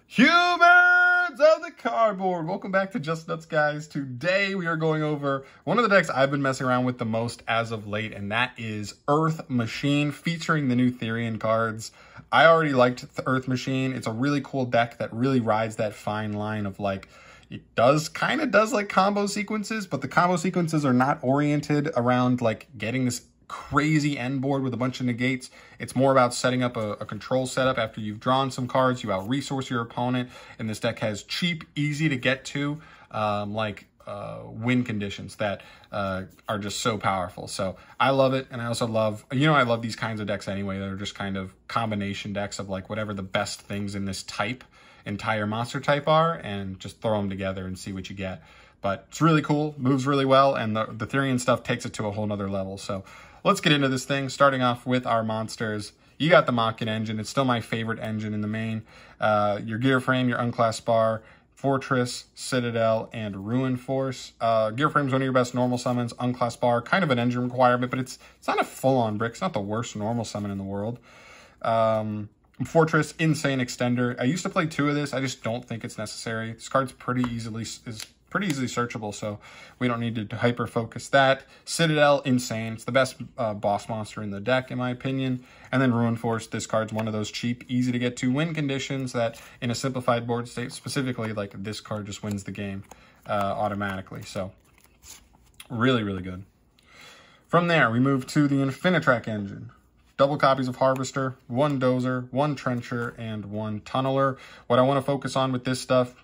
Humans of the cardboard! Welcome back to Just Nuts, guys. Today we are going over one of the decks I've been messing around with the most as of late, and that is Earth Machine, featuring the new Therian cards. I already liked the Earth Machine. It's a really cool deck that really rides that fine line of like, it kind of does like combo sequences, but the combo sequences are not oriented around like getting this crazy end board with a bunch of negates. It's more about setting up a control setup after you've drawn some cards. You out-resource your opponent, and this deck has cheap, easy to get to win conditions that are just so powerful. So I love it, and I also love, I love these kinds of decks anyway. They're just kind of combination decks of like whatever the best things in this entire monster type are, and just throw them together and see what you get. But it's really cool, moves really well, and the Therian stuff takes it to a whole nother level. So let's get into this thing, starting off with our monsters. You got the Mach-In engine. It's still my favorite engine in the main. Your Gear Frame, your Unclassed Bar, Fortress, Citadel, and Ruin Force. Gear Frame is one of your best normal summons. Unclassed Bar, kind of an engine requirement, but it's not a full-on brick. It's not the worst normal summon in the world. Fortress, insane extender. I used to play 2 of this. I just don't think it's necessary. This card's pretty easily searchable, so we don't need to hyper focus that. Citadel, insane. It's the best boss monster in the deck, in my opinion. And then Ruin Force, this card's one of those cheap, easy to get to win conditions that in a simplified board state, specifically, like this card just wins the game automatically. So really, really good. From there, we move to the Infinitrak Engine. Double copies of Harvester, 1 Dozer, 1 Trencher, and 1 Tunneler. What I want to focus on with this stuff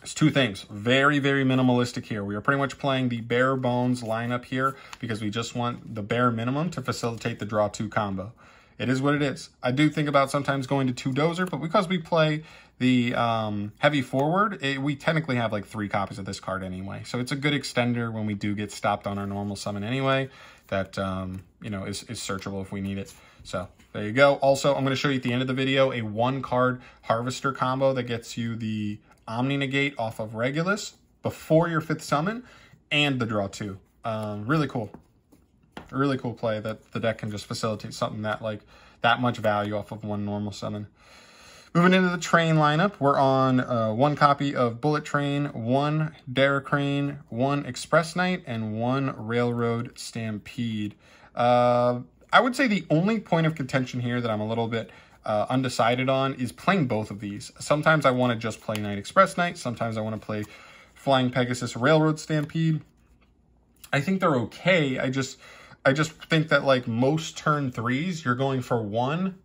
is 2 things. Very, very minimalistic here. We are pretty much playing the bare bones lineup here because we just want the bare minimum to facilitate the draw 2 combo. It is what it is. I do think about sometimes going to 2 Dozer, but because we play the heavy forward, we technically have like 3 copies of this card anyway. So it's a good extender when we do get stopped on our normal summon anyway. That, is searchable if we need it. So there you go. Also, I'm going to show you at the end of the video a 1-card Harvester combo that gets you the Omni Negate off of Regulus before your 5th summon and the draw 2. Really cool. A really cool play that the deck can just facilitate something that much value off of 1 normal summon. Moving into the train lineup, we're on 1 copy of Bullet Train, 1 Daracrane, 1 Express Knight, and 1 Railroad Stampede. I would say the only point of contention here that I'm a little bit undecided on is playing both of these. Sometimes I want to just play Knight Express Knight. Sometimes I want to play Flying Pegasus Railroad Stampede. I think they're okay. I just think that like most turn 3s, you're going for one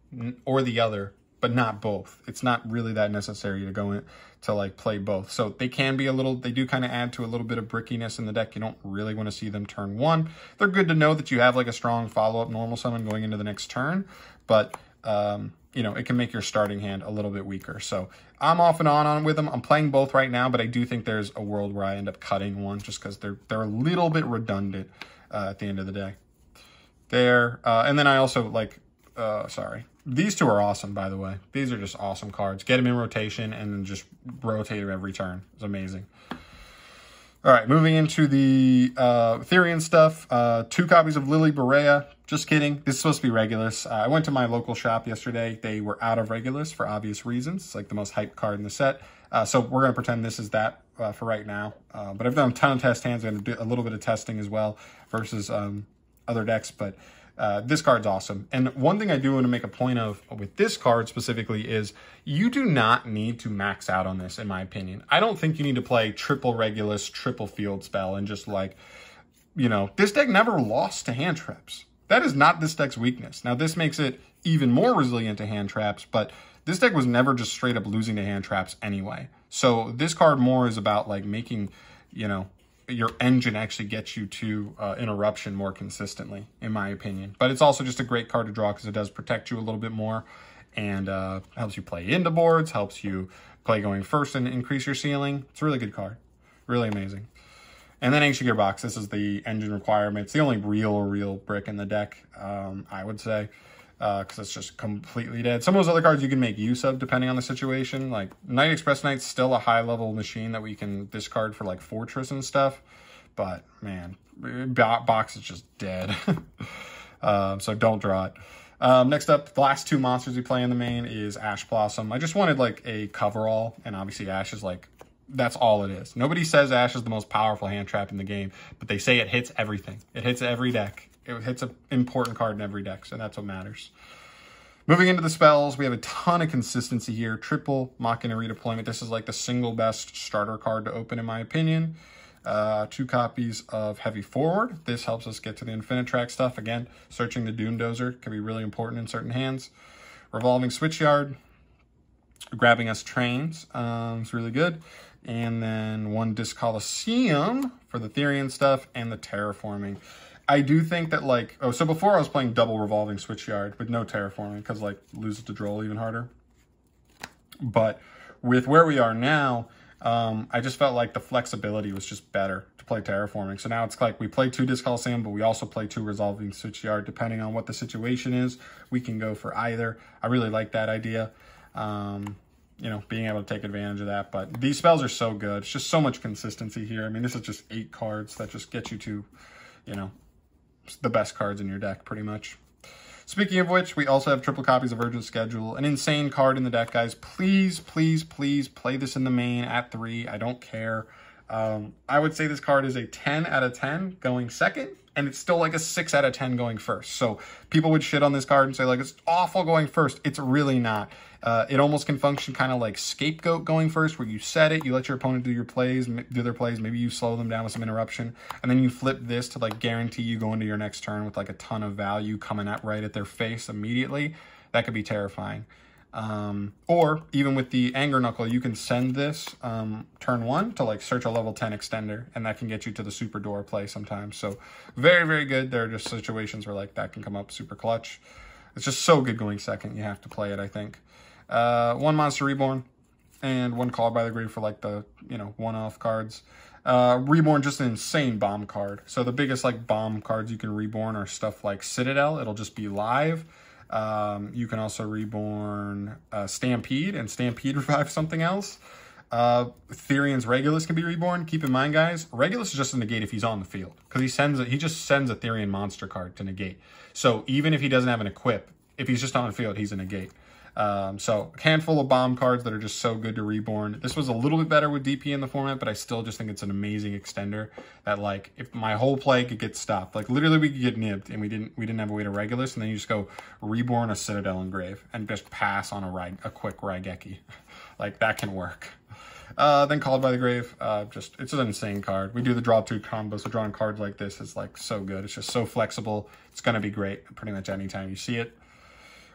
or the other, but not both. It's not really that necessary to go in to like play both. So they can be they do kind of add to a little bit of brickiness in the deck. You don't really want to see them turn 1. They're good to know that you have like a strong follow-up normal summon going into the next turn, but it can make your starting hand a little bit weaker. So I'm off and on with them. I'm playing both right now, but I do think there's a world where I end up cutting one just because they're a little bit redundant at the end of the day. And then I also these 2 are awesome, by the way. These are just awesome cards. Get them in rotation and then just rotate them every turn. It's amazing. All right, moving into the Therian stuff. 2 copies of Lily Berea. Just kidding. This is supposed to be Regulus. I went to my local shop yesterday. They were out of Regulus for obvious reasons. It's like the most hyped card in the set. So we're going to pretend this is that for right now. But I've done a ton of test hands. I'm going to do a little bit of testing as well versus other decks. But this card's awesome. And one thing I do want to make a point of with this card specifically is you do not need to max out on this, in my opinion. I don't think you need to play triple Regulus, triple Field Spell, and just like, this deck never lost to hand traps. That is not this deck's weakness. Now, this makes it even more resilient to hand traps, but this deck was never just straight up losing to hand traps anyway. So this card more is about like making, your engine actually gets you to interruption more consistently, in my opinion. But it's also just a great card to draw because it does protect you a little bit more and helps you play into boards, helps you play going first and increase your ceiling. It's a really good card. Really amazing. And then Ancient Gearbox. This is the engine requirement. It's the only real brick in the deck, I would say, because it's just completely dead. Some of those other cards you can make use of depending on the situation. Like Knight Express Knight's still a high-level machine that we can discard for like Fortress and stuff. But, man, box is just dead. So don't draw it. Next up, the last two monsters we play in the main is Ash Blossom. I just wanted like a coverall, and obviously Ash is like, that's all it is. Nobody says Ash is the most powerful hand trap in the game, but they say it hits everything. It hits every deck. It hits an important card in every deck, so that's what matters. Moving into the spells, we have a ton of consistency here. Triple Machina Redeployment. This is like the single best starter card to open, in my opinion. 2 copies of Heavy Forward. This helps us get to the Infinitrak stuff. Again, searching the Doom Dozer can be really important in certain hands. Revolving Switchyard. Grabbing us Trains. It's really good. And then 1 Disc Coliseum for the Therian stuff and the Terraforming. I do think that, like, oh, so before I was playing double Revolving Switchyard with no Terraforming because, like, loses the Droll even harder. But with where we are now, I just felt like the flexibility was just better to play Terraforming. So now it's like we play 2 Disc Coliseum, but we also play 2 Revolving Switchyard. Depending on what the situation is, we can go for either. I really like that idea. You know, being able to take advantage of that. But these spells are so good. It's just so much consistency here. I mean, this is just 8 cards that just get you to, you know, the best cards in your deck, pretty much. Speaking of which, we also have triple copies of Urgent Schedule. An insane card in the deck, guys. Please, please, please play this in the main at 3. I don't care. I would say this card is a 10 out of 10 going second, and it's still like a 6 out of 10 going first. So people would shit on this card and say, like, it's awful going first. It's really not. It almost can function kind of like Scapegoat going first, where you set it, you let your opponent do their plays, maybe you slow them down with some interruption, and then you flip this to like guarantee you go into your next turn with like a ton of value coming at right at their face immediately. That could be terrifying. Or even with the Anger Knuckle, you can send this turn 1 to like search a level 10 extender, and that can get you to the super door play sometimes. So very, very good. There are just situations where like that can come up super clutch. It's just so good going second. You have to play it, I think. 1 Monster Reborn and 1 Called by the Grave for like the, you know, one-off cards. Reborn, just an insane bomb card. So the biggest like bomb cards you can reborn are stuff like Citadel. It'll just be live. You can also reborn Stampede, and Stampede revive something else. Therian's Regulus can be reborn. Keep in mind, guys, Regulus is just a negate if he's on the field, because he just sends a Therian monster card to negate. So even if he doesn't have an equip, if he's just on the field, he's a negate. So a handful of bomb cards that are just so good to reborn. This was a little bit better with DP in the format, but I still just think it's an amazing extender that, like, if my whole play could get stopped, like literally we could get nibbed and we didn't have a way to Regulus, and then you just go reborn a Citadel Engrave and just pass on a quick Raigeki. Like, that can work. Then Called by the Grave, it's an insane card. We do the draw 2 combo, so drawing cards like this is like so good. It's just so flexible. It's going to be great pretty much anytime you see it.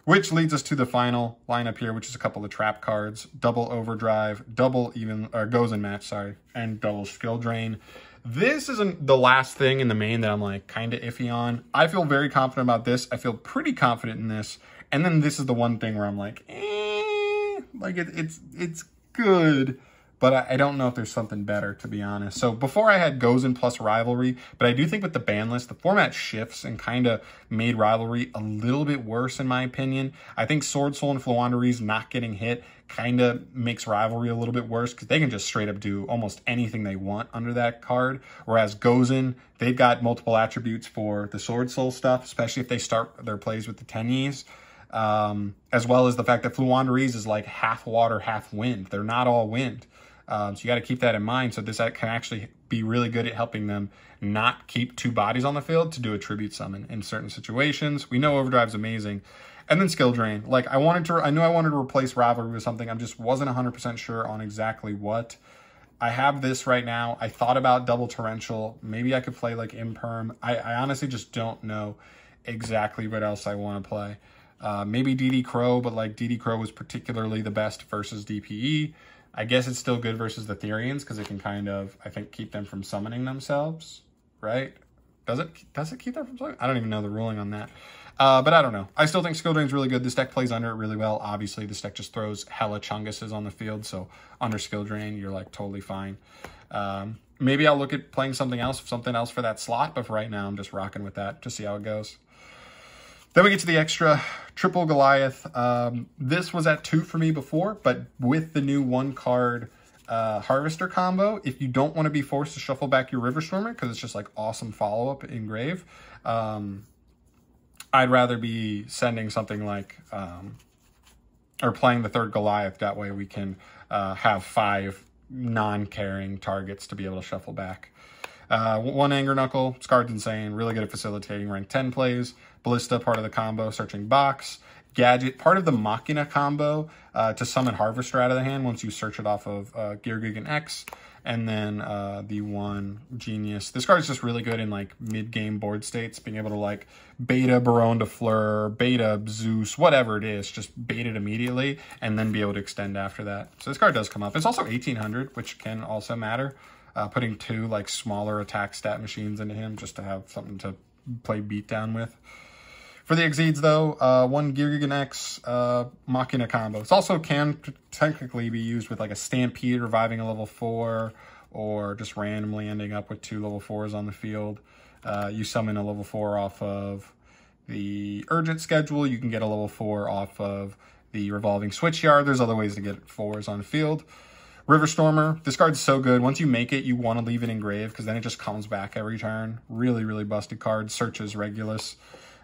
Which leads us to the final lineup here, which is a couple of trap cards. Double Overdrive, Goes in Match, and double Skill Drain. This isn't the last thing in the main that I'm like kind of iffy on. I feel very confident about this. I feel pretty confident in this. And then this is the one thing where I'm like, like it's good, but I don't know if there's something better, to be honest. So before I had Goes in plus Rivalry, but I do think with the ban list, the format shifts and kind of made Rivalry a little bit worse, in my opinion. I think Sword Soul and Floowandereeze not getting hit kind of makes Rivalry a little bit worse, because they can just straight up do almost anything they want under that card. Whereas Goes in, they've got multiple attributes for the Sword Soul stuff, especially if they start their plays with the Tenyis. As well as the fact that Floowandereeze is like half water, half wind. They're not all wind. So you got to keep that in mind. So this can actually be really good at helping them not keep 2 bodies on the field to do a tribute summon in certain situations. We know Overdrive's amazing. And then Skill Drain. Like, I knew I wanted to replace Rivalry with something. I just wasn't 100% sure on exactly what. I have this right now. I thought about double Torrential. Maybe I could play like Imperm. I honestly just don't know exactly what else I want to play. Maybe DD Crow, but like DD Crow was particularly the best versus DPE. I guess it's still good versus the Therians, because it can kind of, I think, keep them from summoning themselves, right? Does it keep them from summoning? I don't even know the ruling on that. But I don't know. I still think Skill Drain's really good. This deck plays under it really well. Obviously, this deck just throws hella Chunguses on the field, so under Skill Drain, you're like totally fine. Maybe I'll look at playing something else for that slot, but for right now, I'm just rocking with that to see how it goes. Then we get to the extra triple Goliath. This was at 2 for me before, but with the new 1-card Harvester combo, if you don't want to be forced to shuffle back your Riverstormer, because it's just like awesome follow-up in Grave, I'd rather be sending something like, or playing the third Goliath. That way we can have 5 non-carrying targets to be able to shuffle back. 1 Anger Knuckle, this card's insane, really good at facilitating rank 10 plays. Ballista, part of the combo, searching box. Gadget, part of the Machina combo to summon Harvester out of the hand once you search it off of Gearbox X. And then the 1 Genius. This card is just really good in like mid-game board states, being able to like beta Baron de Fleur, beta Zeus, whatever it is, just bait it immediately and then be able to extend after that. So this card does come up. It's also 1800, which can also matter. Putting 2 like smaller attack stat machines into him just to have something to play beatdown with. For the Exceeds, though, 1 Gearbox X Machina combo. This also can technically be used with like a Stampede reviving a level 4, or just randomly ending up with 2 level 4s on the field. You summon a level 4 off of the Urgent schedule. You can get a level 4 off of the Revolving Switchyard. There's other ways to get 4s on the field. Riverstormer, this card's so good. Once you make it, you want to leave it engraved because then it just comes back every turn. Really, really busted card. Searches Regulus.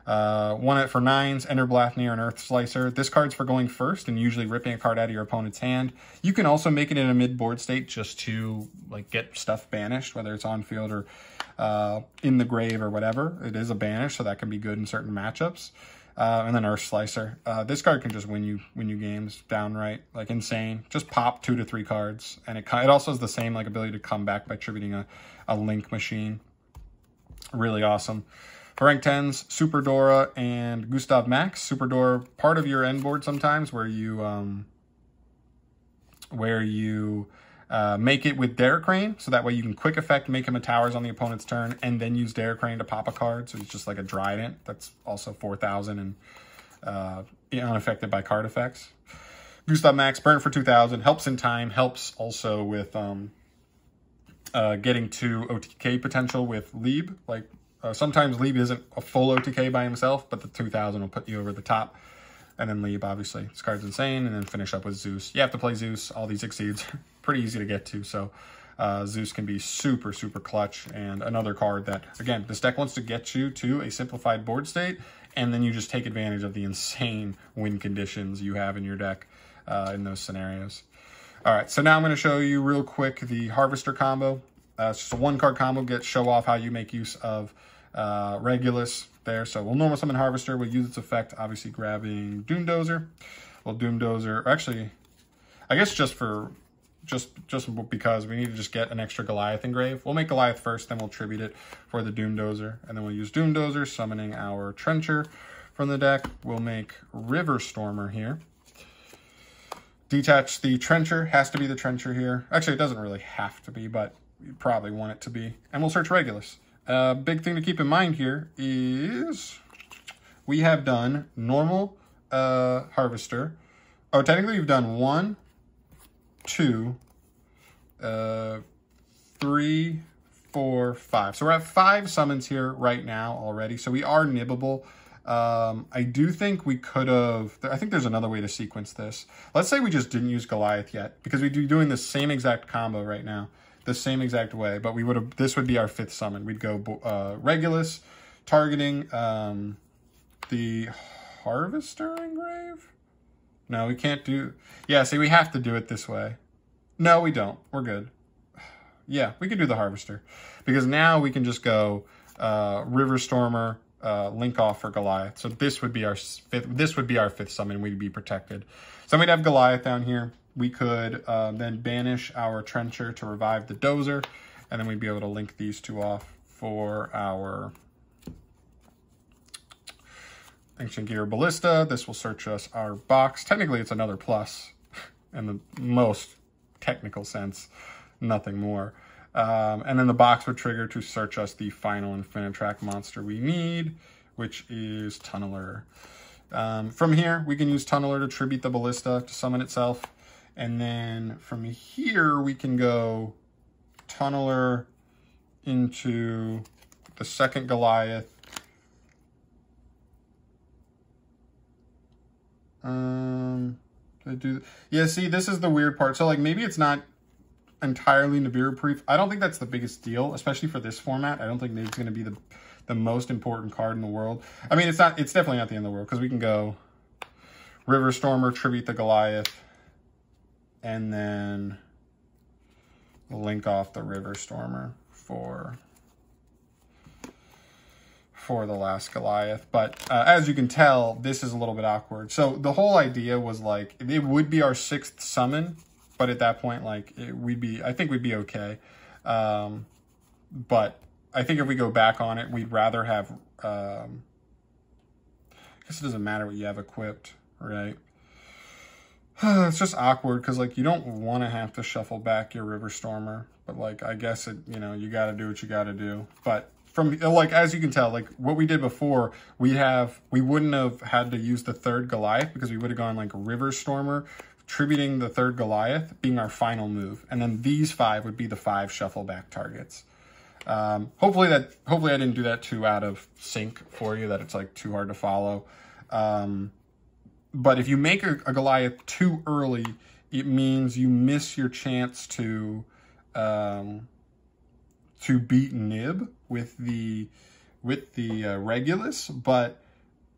1 for 9s, Ender Blathnir and Earth Slicer. This card's for going first and usually ripping a card out of your opponent's hand. You can also make it in a mid-board state just to like get stuff banished, whether it's on field or in the grave or whatever. It is a banish, so that can be good in certain matchups. And then Earth Slicer. This card can just win you games downright, like insane. Just pop 2 to 3 cards, and it also has the same like ability to come back by tributing a Link machine. Really awesome. For rank 10s, Super Dora and Gustav Max. Super Dora, part of your end board sometimes, where you make it with Derek Crane, so that way you can quick effect make him a towers on the opponent's turn, and then use Derek Crane to pop a card. So it's just like a Trident that's also 4,000 and unaffected by card effects. Gustav Max, burn for 2,000, helps in time, helps also with getting to OTK potential with Lieb. Like sometimes Lieb isn't a full OTK by himself, but the 2,000 will put you over the top. And then Lieb, obviously. This card's insane. And then finish up with Zeus. You have to play Zeus. All these Exceeds pretty easy to get to. So Zeus can be super, super clutch. And another card that, again, this deck wants to get you to a simplified board state. And then you just take advantage of the insane win conditions you have in your deck in those scenarios. All right, so now I'm going to show you real quick the Harvester combo. It's just a 1-card combo. Show off how you make use of Regulus there. So we'll normal summon Harvester. We'll use its effect, obviously grabbing Doomdozer. We'll Doomdozer, or actually, I guess just because we need to just get an extra Goliath engrave. We'll make Goliath first, then we'll tribute it for the Doomdozer. And then we'll use Doomdozer, summoning our Trencher from the deck. We'll make Riverstormer here. Detach the Trencher, has to be the Trencher here. Actually, it doesn't really have to be, but you probably want it to be. And we'll search Regulus. Big thing to keep in mind here is we have done normal Harvester. Oh, technically we've done 1, 2, 3, 4, 5. So we're at 5 summons here right now already. So we are nibbable. I do think we could have, I think there's another way to sequence this. Let's say we just didn't use Goliath yet, because we'd be doing the same exact combo right now, the same exact way, but we would have, this would be our 5th summon. We'd go Regulus, targeting the Harvester engrave? No, we can't do, yeah, see, we have to do it this way. No, we don't. We're good. Yeah, we could do the Harvester, because now we can just go Riverstormer, link off for Goliath. So this would be our 5th summon. We'd be protected. So we'd have Goliath down here. We could then banish our Trencher to revive the Dozer, and then we'd be able to link these 2 off for our Ancient Gear Ballista. This will search us our box. Technically, it's another plus in the most technical sense, nothing more. And then the box would trigger to search us the final Infinitrak monster we need, which is Tunneler. From here, we can use Tunneler to tribute the Ballista to summon itself. And then from here, we can go Tunneler into the 2nd Goliath. Yeah, see, this is the weird part. So, like, maybe it's not entirely Nibiru proof. I don't think that's the biggest deal, especially for this format. I don't think Nib's going to be the most important card in the world. I mean, it's definitely not the end of the world, because we can go Riverstormer, tribute the Goliath, and then link off the Riverstormer for the last Goliath. But as you can tell, this is a little bit awkward. So the whole idea was like, it would be our 6th summon, but at that point, like, I think we'd be okay. But I think if we go back on it, we'd rather have, I guess it doesn't matter what you have equipped, right? It's just awkward, because, like, you don't want to have to shuffle back your Riverstormer, but, like, I guess it, you know, you got to do what you got to do. But from, like, as you can tell, like, what we did before, we wouldn't have had to use the 3rd Goliath, because we would have gone, like, Riverstormer, tributing the 3rd Goliath, being our final move. And then these 5 would be the 5 shuffle back targets. Hopefully I didn't do that too out of sync for you, that it's, like, too hard to follow. But if you make a Goliath too early, it means you miss your chance to beat Nib with the Regulus, but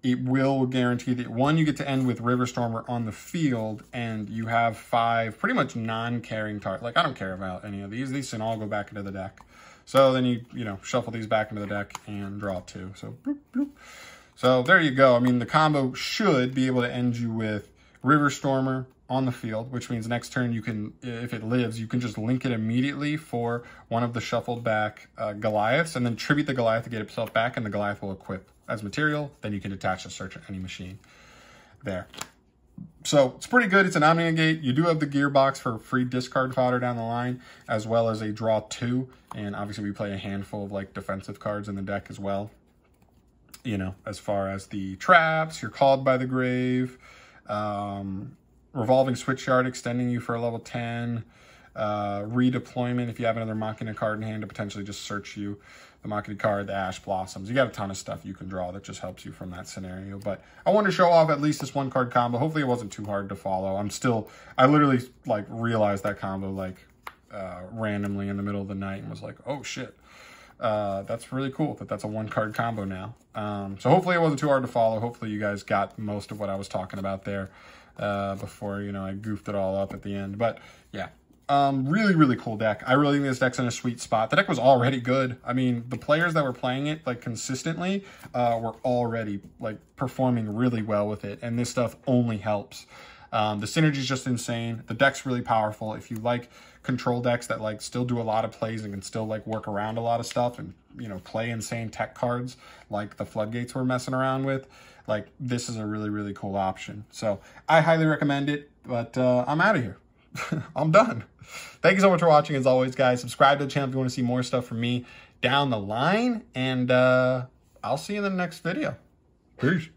it will guarantee that, one, you get to end with Riverstormer on the field, and you have 5 pretty much non-carrying targets. Like, I don't care about any of these. These can all go back into the deck. So then you know, shuffle these back into the deck and draw 2. So, bloop, bloop. So there you go. I mean, the combo should be able to end you with Riverstormer on the field, which means next turn you can, if it lives, you can just link it immediately for one of the shuffled back Goliaths, and then tribute the Goliath to get itself back, and the Goliath will equip as material. Then you can attach a Search Any Machine there. So it's pretty good. It's an Omni-Negate. You do have the Gearbox for free discard fodder down the line, as well as a draw 2. And obviously we play a handful of like defensive cards in the deck as well. You know, as far as the traps, you're Called by the Grave, Revolving Switchyard extending you for a level 10, redeployment if you have another Machina card in hand to potentially just search you, the Machina card, the Ash Blossoms. You got a ton of stuff you can draw that just helps you from that scenario. But I wanted to show off at least this 1-card combo. Hopefully it wasn't too hard to follow. I literally like realized that combo like randomly in the middle of the night and was like, oh shit. That's really cool that's a 1-card combo now. So hopefully it wasn't too hard to follow. Hopefully you guys got most of what I was talking about there before, you know, I goofed it all up at the end. But yeah, really, really cool deck. I really think this deck's in a sweet spot. The deck was already good. I mean, the players that were playing it like consistently were already like performing really well with it, and this stuff only helps. The synergy is just insane. The deck's really powerful. If you like control decks that like still do a lot of plays and can still like work around a lot of stuff and, you know, play insane tech cards like the Floodgates we're messing around with, like this is a really, really cool option. So I highly recommend it, but I'm out of here. I'm done. Thank you so much for watching. As always, guys, subscribe to the channel if you want to see more stuff from me down the line, and I'll see you in the next video. Peace.